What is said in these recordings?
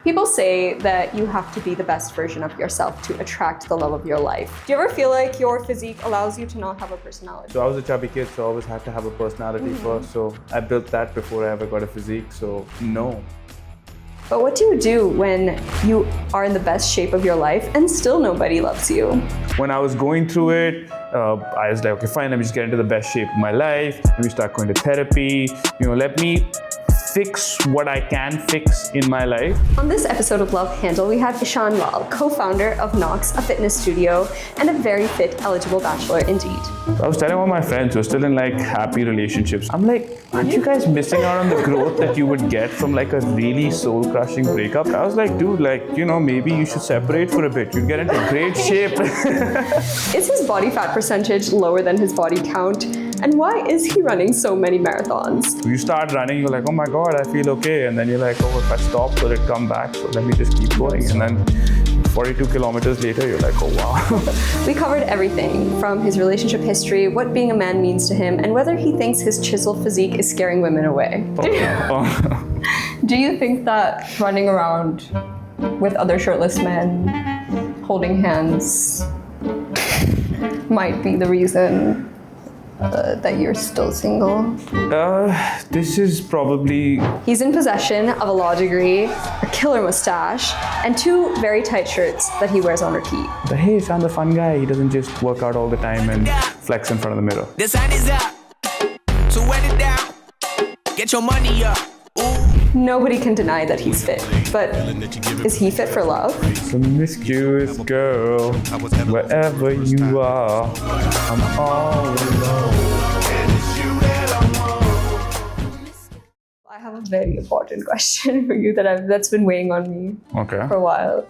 People say that you have to be the best version of yourself to attract the love of your life. Do you ever feel like your physique allows you to not have a personality? So I was a chubby kid, so I always had to have a personality first. So I built that before I ever got a physique, so no. But what do you do when you are in the best shape of your life and still nobody loves you? When I was going through it, I was like, okay, fine, let me just get into the best shape of my life. Let me start going to therapy. Let me fix what I can fix in my life. On this episode of Love Handle, we have Ishan Lall, co-founder of Knox, a fitness studio, and a very fit, eligible bachelor indeed. I was telling all my friends who are still in happy relationships, I'm like, aren't you guys missing out on the growth that you would get from a really soul-crushing breakup? I was like, dude, maybe you should separate for a bit. You'd get into great shape. Is his body fat percentage lower than his body count? And why is he running so many marathons? You start running, you're like, oh my God, I feel okay. And then you're like, oh, if I stop, will it come back? So let me just keep going. And then 42 kilometers later, you're like, oh wow. We covered everything from his relationship history, what being a man means to him, and whether he thinks his chiseled physique is scaring women away. Do you think that running around with other shirtless men, holding hands, might be the reason that you're still single? This is probably... He's in possession of a law degree, a killer mustache, and 2 very tight shirts that he wears on repeat. But hey, Ishan, the fun guy. He doesn't just work out all the time and flex in front of the mirror. The sun is up, so wet it down. Get your money up. Ooh. Nobody can deny that he's fit, but is he fit for love? Promiscuous girl, wherever you are, I'm all alone. I have a very important question for you that's been weighing on me for a while.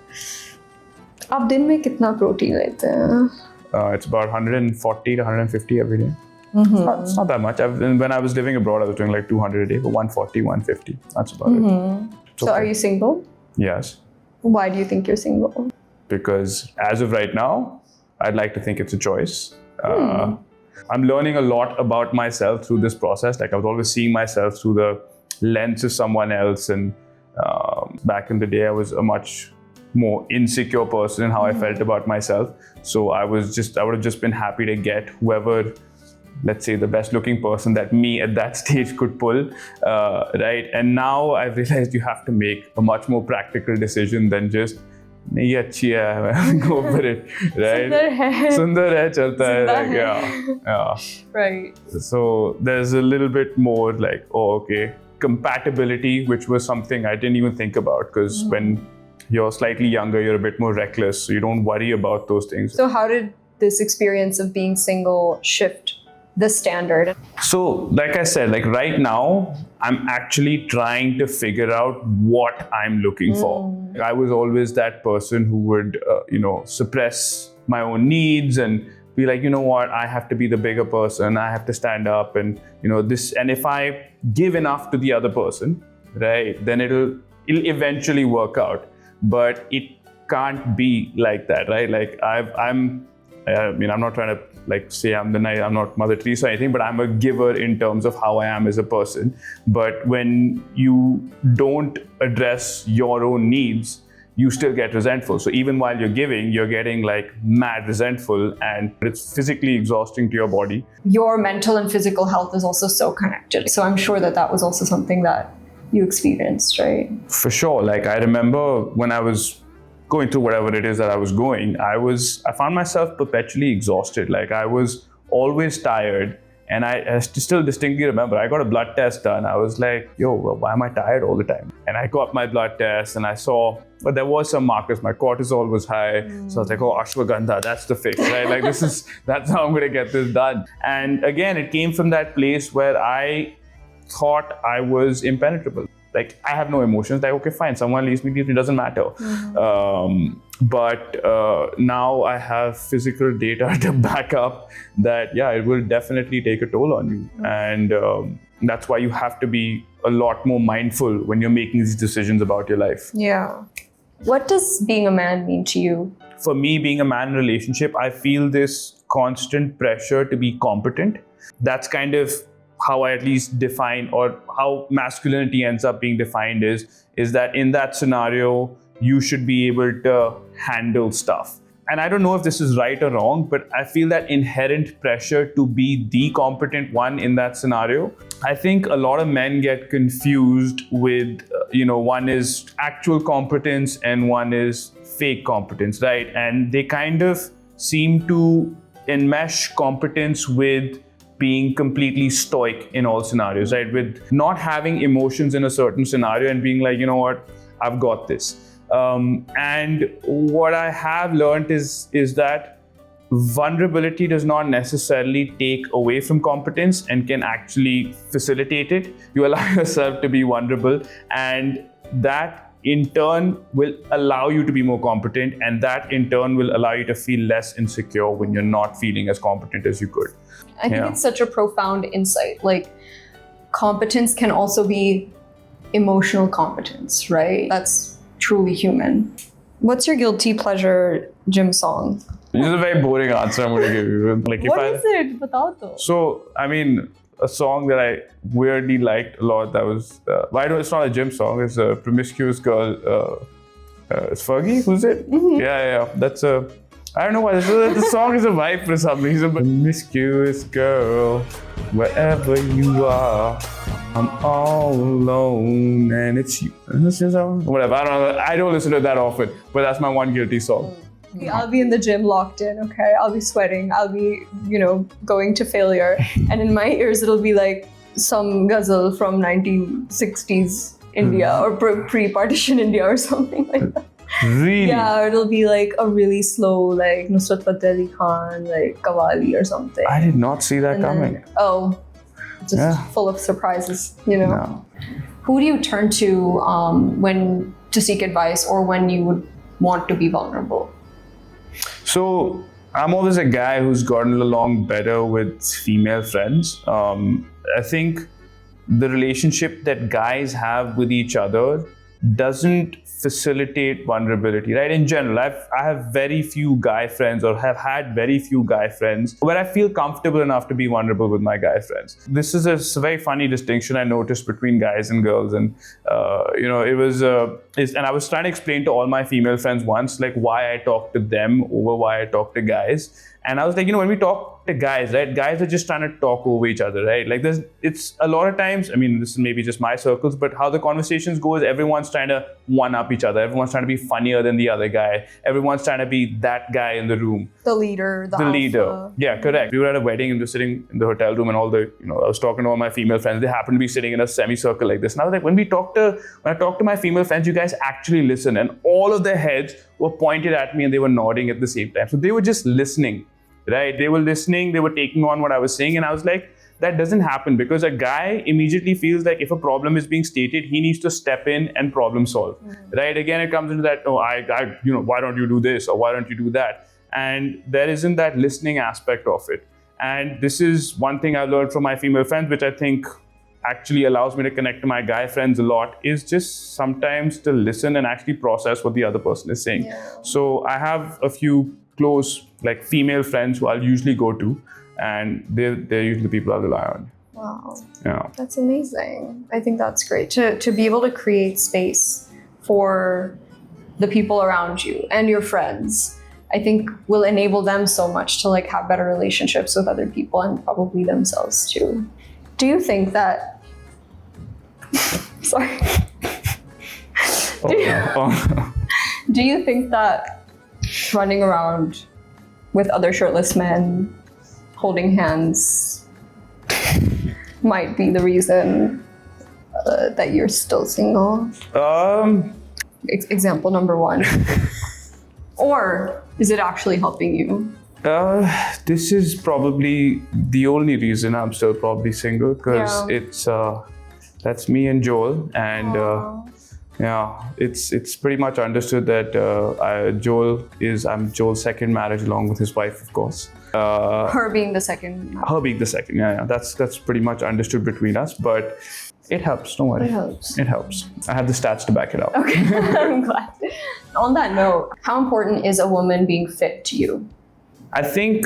आप दिन में कितना protein लेते हैं? It's about 140 to 150 every day. It's not that much. When I was living abroad, I was doing 200 a day, but 140, 150. That's about it. So are you single? Yes. Why do you think you're single? Because as of right now, I'd like to think it's a choice. I'm learning a lot about myself through this process. I was always seeing myself through the lens of someone else. And back in the day, I was a much more insecure person in how I felt about myself. So I would have just been happy to get whoever, let's say, the best looking person that me at that stage could pull, right? And now I've realized you have to make a much more practical decision than just, nahi achhi hai, go for it, right? Sundar hai, chalta hai, yeah. Right. So there's a little bit more compatibility, which was something I didn't even think about, because when you're slightly younger, you're a bit more reckless, so you don't worry about those things. So how did this experience of being single shift the standard? So, like I said, right now, I'm actually trying to figure out what I'm looking for. I was always that person who would, suppress my own needs and be like, you know what, I have to be the bigger person, I have to stand up and, this. And if I give enough to the other person, right, then it'll eventually work out. But it can't be like that, right? I'm not trying to say I'm not Mother Teresa or anything, but I'm a giver in terms of how I am as a person. But when you don't address your own needs, you still get resentful. So even while you're giving, you're getting mad resentful, and it's physically exhausting to your body. Your mental and physical health is also so connected. So I'm sure that was also something that you experienced, right? For sure. I remember when I was going through whatever it is that I was going, I found myself perpetually exhausted. I was always tired. And I still distinctly remember, I got a blood test done. I was like, yo, why am I tired all the time? And I got my blood test and I saw, but there was some markers. My cortisol was high. So I was like, oh, ashwagandha, that's the fix, right? That's how I'm going to get this done. And again, it came from that place where I thought I was impenetrable. I have no emotions. Okay, fine. Someone leaves me, it doesn't matter. But now I have physical data to back up that, it will definitely take a toll on you. And that's why you have to be a lot more mindful when you're making these decisions about your life. Yeah. What does being a man mean to you? For me, being a man in a relationship, I feel this constant pressure to be competent. That's kind of how I at least define, or how masculinity ends up being defined, is is that in that scenario, you should be able to handle stuff. And I don't know if this is right or wrong, but I feel that inherent pressure to be the competent one in that scenario. I think a lot of men get confused with, one is actual competence and one is fake competence, right? And they kind of seem to enmesh competence with being completely stoic in all scenarios, right? With not having emotions in a certain scenario and being like, you know what, I've got this. And what I have learned is that vulnerability does not necessarily take away from competence and can actually facilitate it. You allow yourself to be vulnerable, and that in turn will allow you to be more competent, and that in turn will allow you to feel less insecure when you're not feeling as competent as you could. I think it's such a profound insight. Like, competence can also be emotional competence, right? That's truly human. What's your guilty pleasure gym song? This is a very boring answer I'm going to give you. Like, What is it? Batao to. So, I mean, a song that I weirdly liked a lot, that was, it's not a gym song, it's a Promiscuous Girl. It's Fergie? Who's it? Mm-hmm. Yeah. That's I don't know why. The song is a vibe for something. He's a promiscuous girl, wherever you are. I'm all alone and it's you. Whatever, I don't listen to it that often, but that's my one guilty song. I'll be in the gym locked in, okay? I'll be sweating. I'll be, going to failure. And in my ears, it'll be like some ghazal from 1960s India or pre-partition India or something like that. Really? Yeah, or it'll be like a really slow, like Nusrat Fateh Ali Khan, like Qawwali or something. I did not see that coming. Just full of surprises, No. Who do you turn to when to seek advice or when you would want to be vulnerable? So I'm always a guy who's gotten along better with female friends. I think the relationship that guys have with each other doesn't facilitate vulnerability, right? In general, I have very few guy friends, or have had very few guy friends where I feel comfortable enough to be vulnerable with my guy friends. This is a very funny distinction I noticed between guys and girls, and and I was trying to explain to all my female friends once, like, why I talk to them over why I talk to guys. And I was like, when we talk to guys, right? Guys are just trying to talk over each other, right? Like, it's a lot of times, I mean, this is maybe just my circles, but how the conversations go is everyone's trying to one-up each other. Everyone's trying to be funnier than the other guy. Everyone's trying to be that guy in the room. The leader, the leader. Yeah, correct. We were at a wedding and we were sitting in the hotel room, and all the, I was talking to all my female friends. They happened to be sitting in a semicircle like this. And I was like, when I talk to my female friends, you guys actually listen. And all of their heads were pointed at me and they were nodding at the same time. So they were just listening. Right? They were listening, they were taking on what I was saying, and I was like, that doesn't happen, because a guy immediately feels like if a problem is being stated, he needs to step in and problem solve. Right? Again, it comes into that, why don't you do this, or why don't you do that? And there isn't that listening aspect of it. And this is one thing I've learned from my female friends, which I think actually allows me to connect to my guy friends a lot, is just sometimes to listen and actually process what the other person is saying. Yeah. So I have a few close, like, female friends who I'll usually go to, and they're usually the people I rely on. Wow. Yeah. That's amazing. I think that's great to be able to create space for the people around you and your friends. I think will enable them so much to, like, have better relationships with other people and probably themselves too. Do you think that sorry. Do you think that running around with other shirtless men holding hands might be the reason that you're still single? Example number one. Or is it actually helping you? This is probably the only reason I'm still probably single, because it's that's me and Joel, and it's pretty much understood that I'm Joel's second marriage, along with his wife, of course. Her being the second. Her being the second, yeah. That's pretty much understood between us, but it helps. Don't worry. It helps. I have the stats to back it up. Okay, I'm glad. On that note, how important is a woman being fit to you? I think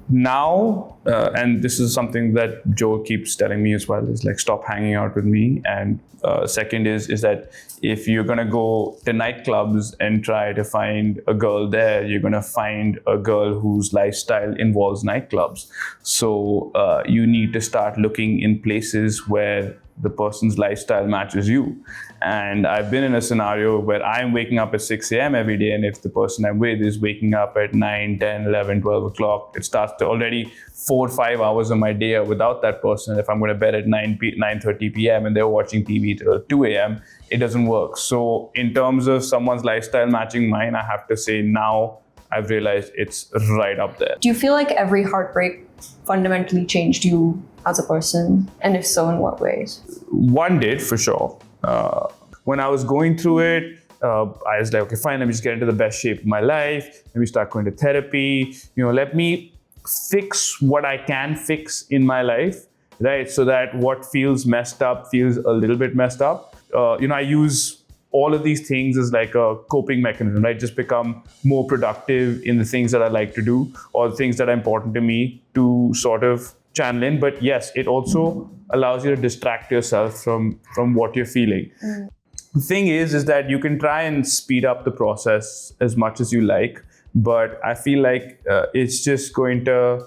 now, and this is something that Joe keeps telling me as well, is like stop hanging out with me. And second is that if you're gonna go to nightclubs and try to find a girl there, you're gonna find a girl whose lifestyle involves nightclubs. So you need to start looking in places where the person's lifestyle matches you. And I've been in a scenario where I'm waking up at 6 a.m. every day, and if the person I'm with is waking up at 9, 10, 11, 12 o'clock, it starts to already 4 or 5 hours of my day are without that person. If I'm going to bed at 9:30 p.m. and they're watching TV till 2 a.m., it doesn't work. So in terms of someone's lifestyle matching mine, I have to say now I've realized it's right up there. Do you feel like every heartbreak fundamentally changed you as a person? And if so, in what ways? One did, for sure. When I was going through it, I was like, okay, fine, let me just get into the best shape of my life. Let me start going to therapy. Let me fix what I can fix in my life, right? So that what feels messed up feels a little bit messed up. I use all of these things as like a coping mechanism, right? Just become more productive in the things that I like to do or the things that are important to me to sort of channel in. But yes, it also allows you to distract yourself from what you're feeling. The thing is that you can try and speed up the process as much as you like, but I feel like it's just going to,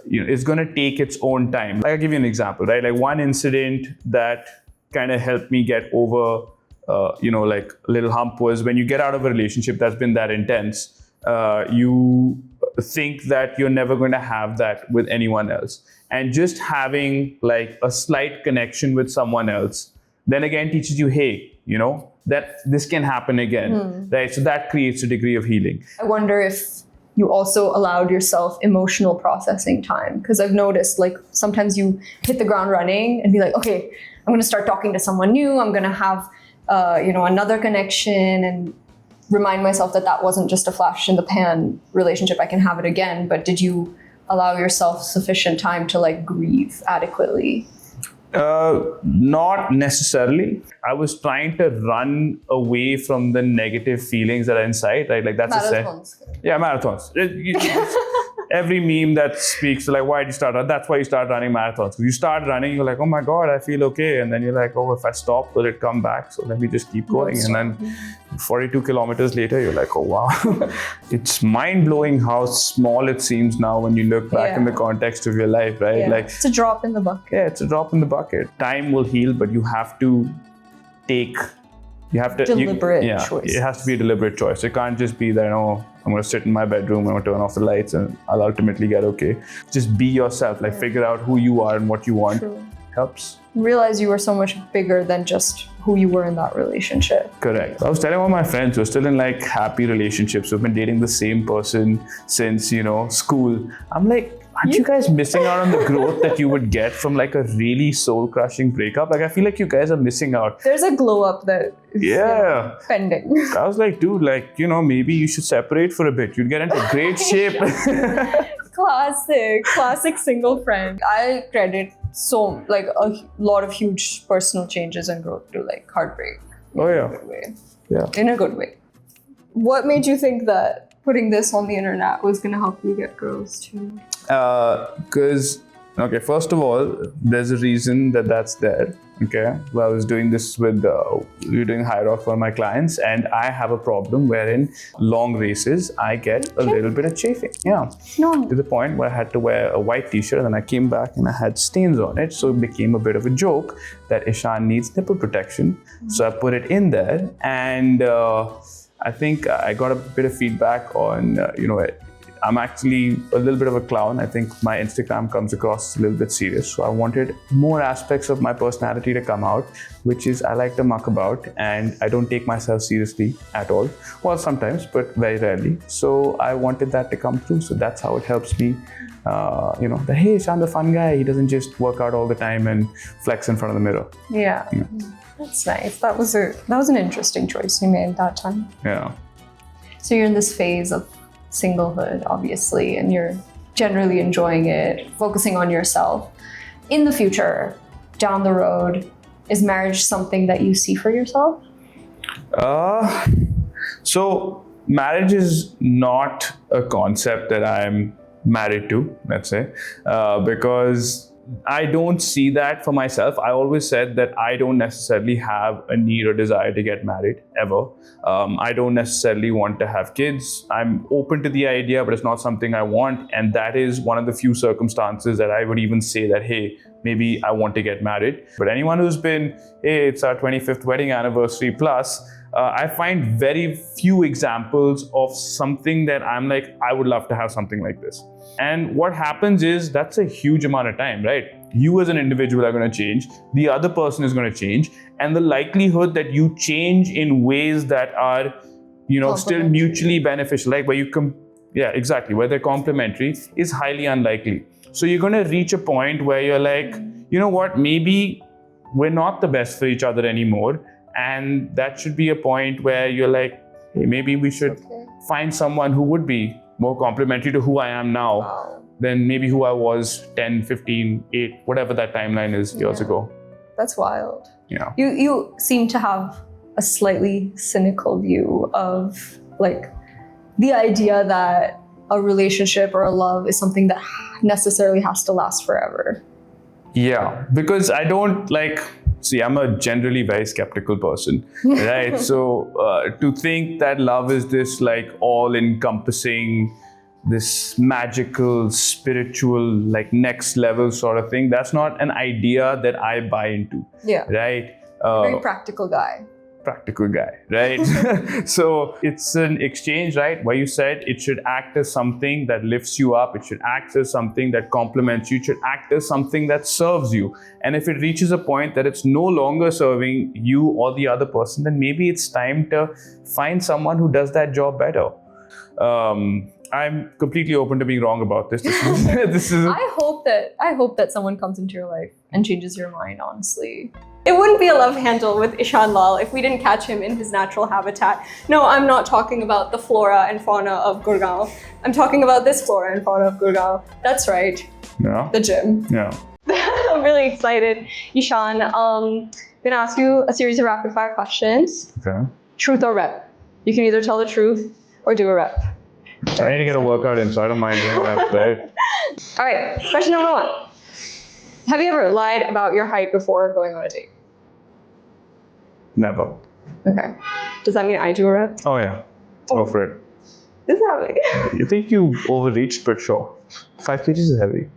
it's going to take its own time. Like, I'll give you an example, right? Like one incident that kind of helped me get over, like a little hump was when you get out of a relationship that's been that intense, you think that you're never going to have that with anyone else. And just having like a slight connection with someone else then again teaches you, hey, that this can happen again, right? So that creates a degree of healing. I wonder if you also allowed yourself emotional processing time, because I've noticed like sometimes you hit the ground running and be like, okay, I'm going to start talking to someone new. I'm going to have, another connection and remind myself that wasn't just a flash in the pan relationship. I can have it again. But did you allow yourself sufficient time to like grieve adequately? Not necessarily. I was trying to run away from the negative feelings that are inside, right? Like that's marathons. Yeah, marathons. Every meme that speaks to like, why did you start? That's why you start running marathons. Because you start running, you're like, oh my God, I feel okay. And then you're like, oh, if I stop, will it come back? So let me just keep going. And then 42 kilometers later, you're like, oh, wow. It's mind-blowing how small it seems now when you look back in the context of your life, right? Yeah. Like, it's a drop in the bucket. Yeah, it's a drop in the bucket. Time will heal, but you have to deliberate choice. It has to be a deliberate choice. It can't just be that, I'm going to sit in my bedroom, I'm going to turn off the lights and I'll ultimately get okay. Just be yourself, like figure out who you are and what you want. True. Helps. Realize you were so much bigger than just who you were in that relationship. Correct. I was telling all my friends who are still in like happy relationships, who've been dating the same person since, school. I'm like, aren't you guys missing out on the growth that you would get from like a really soul-crushing breakup? Like, I feel like you guys are missing out. There's a glow up that is pending. I was like, dude, maybe you should separate for a bit. You'd get into great shape. Classic single friend. I credit a lot of huge personal changes and growth to like heartbreak. Oh yeah. In a good way. Yeah. In a good way. What made you think that putting this on the internet was going to help you get girls too? Because, first of all, there's a reason that's there. Okay, well, I was doing this we were doing High Rock for my clients, and I have a problem wherein long races, I get a little bit of chafing. Yeah. No. To the point where I had to wear a white t-shirt, and then I came back and I had stains on it. So it became a bit of a joke that Ishan needs nipple protection. So I put it in there, and I think I got a bit of feedback on, I'm actually a little bit of a clown. I think my Instagram comes across a little bit serious. So I wanted more aspects of my personality to come out, which is I like to muck about and I don't take myself seriously at all. Well, sometimes, but very rarely. So I wanted that to come through. So that's how it helps me, that, hey, Ishan, the fun guy. He doesn't just work out all the time and flex in front of the mirror. Yeah. That's nice. That was an interesting choice you made that time. Yeah. So you're in this phase of singlehood, obviously, and you're generally enjoying it, focusing on yourself. In the future, down the road, is marriage something that you see for yourself? So marriage is not a concept that I'm married to, let's say, because I don't see that for myself. I always said that I don't necessarily have a need or desire to get married ever. I don't necessarily want to have kids. I'm open to the idea, but it's not something I want. And that is one of the few circumstances that I would even say that, hey, maybe I want to get married. But anyone who's been, hey, it's our 25th wedding anniversary plus, I find very few examples of something that I'm like, I would love to have something like this. And what happens is that's a huge amount of time, right? You as an individual are going to change. The other person is going to change. And the likelihood that you change in ways that are, still mutually beneficial, like where where they're complementary, is highly unlikely. So you're going to reach a point where you're like, you know what, maybe we're not the best for each other anymore. And that should be a point where you're like, hey, maybe we should find someone who would be more complementary to who I am now than maybe who I was 10, 15, 8, whatever that timeline is years ago. That's wild. Yeah. You seem to have a slightly cynical view of like the idea that a relationship or a love is something that necessarily has to last forever. Yeah, because I don't I'm a generally very skeptical person, right? So to think that love is this like all-encompassing, this magical, spiritual, like next level sort of thing, that's not an idea that I buy into. Yeah. Right? Very practical guy, right? So it's an exchange, right? Where you said it should act as something that lifts you up. It should act as something that complements you. It should act as something that serves you. And if it reaches a point that it's no longer serving you or the other person, then maybe it's time to find someone who does that job better. I'm completely open to being wrong about this. This is. I hope that someone comes into your life and changes your mind, honestly. It wouldn't be a love handle with Ishan Lall if we didn't catch him in his natural habitat. No, I'm not talking about the flora and fauna of Gurgaon. I'm talking about this flora and fauna of Gurgaon. That's right. Yeah. The gym. Yeah. I'm really excited. Ishan, I'm gonna ask you a series of rapid fire questions. Okay. Truth or rep? You can either tell the truth or do a rep. I need to get a workout in, so I don't mind doing that, right? All right, question number 1. Have you ever lied about your height before going on a date? Never. Okay. Does that mean I do a rep? Oh yeah. Go for it. Is it heavy? You think you overreached, but sure. 5 kgs is heavy.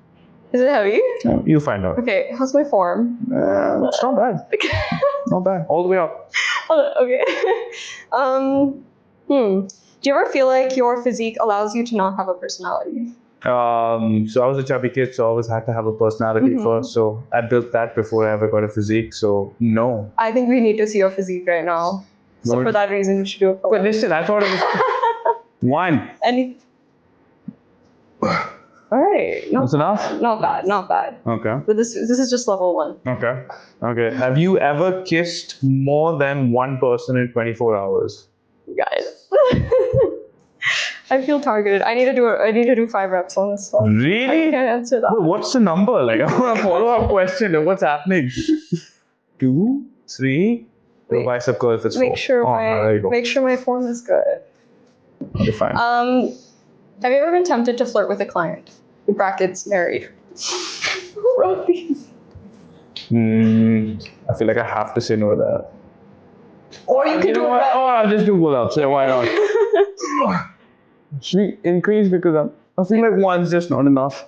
Is it heavy? Yeah, you find out. Okay, how's my form? It's not bad. Not bad. All the way up. Okay. Do you ever feel like your physique allows you to not have a personality? So I was a chubby kid, so I always had to have a personality first. So I built that before I ever got a physique. So no. I think we need to see your physique right now. So for that reason, we should do it. But listen, I thought it was 1. All right. That's enough? Not bad. Okay. But this is just level 1. Okay. Have you ever kissed more than one person in 24 hours? Guys. I feel targeted. I need to do 5 reps on this one. Really? I can't answer that. Well, what's the number? Like, I want a follow-up question. What's happening? 2, 3. Wait. Bicep curl if it's 4. Make sure my form is good. Okay, fine. Have you ever been tempted to flirt with a client? In brackets, married. Who wrote these? I feel like I have to say no to that. Or you can do it. I'll just do pull-ups. Yeah, why not? Should we increase because I feel like 1's just not enough.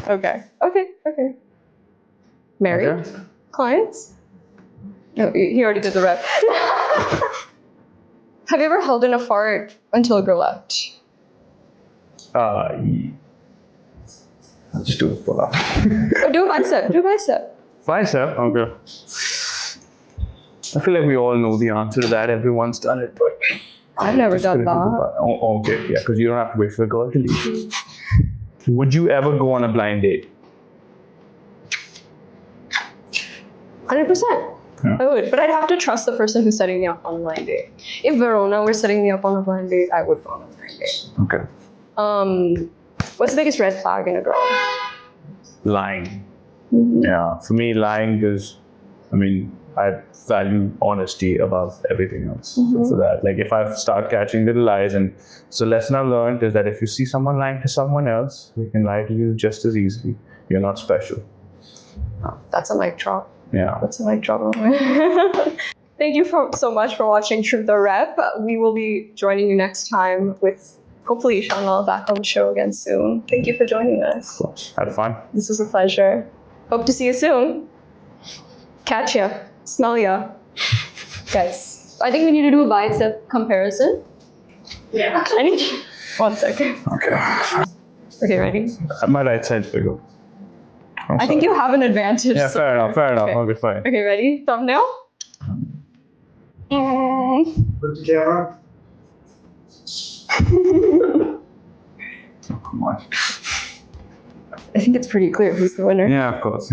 Okay. Married? Okay. Clients? No, he already did the rep. Have you ever held in a fart until a girl left? I'll just do a pull-up. Do a bicep. Bicep? Okay. I feel like we all know the answer to that. Everyone's done it, but I've never done that. Oh, okay, yeah, because you don't have to wait for the girl to leave. Would you ever go on a blind date? 100%. Yeah. I would, but I'd have to trust the person who's setting me up on a blind date. If Verona were setting me up on a blind date, I would go on a blind date. Okay. What's the biggest red flag in a girl? Lying. Yeah, for me, lying is, I value honesty above everything else. So that, like, if I start catching little lies, and so lesson I've learned is that if you see someone lying to someone else, they can lie to you just as easily. You're not special. That's a mic drop. Yeah. That's a mic drop. Thank you so much for watching Truth or Rep. We will be joining you next time with hopefully Ishan Lall back on the show again soon. Thank you for joining us. Of course. Had fun. This was a pleasure. Hope to see you soon. Catch ya. Smell ya. Guys, I think we need to do a bicep comparison. Yeah. I need you. 1 second. Okay. Okay, ready? My right side's bigger. I think you have an advantage. Yeah, so- fair enough. Okay. Okay, fine. Okay, ready? Thumbnail? Put the camera. Oh, come on. I think it's pretty clear who's the winner. Yeah, of course.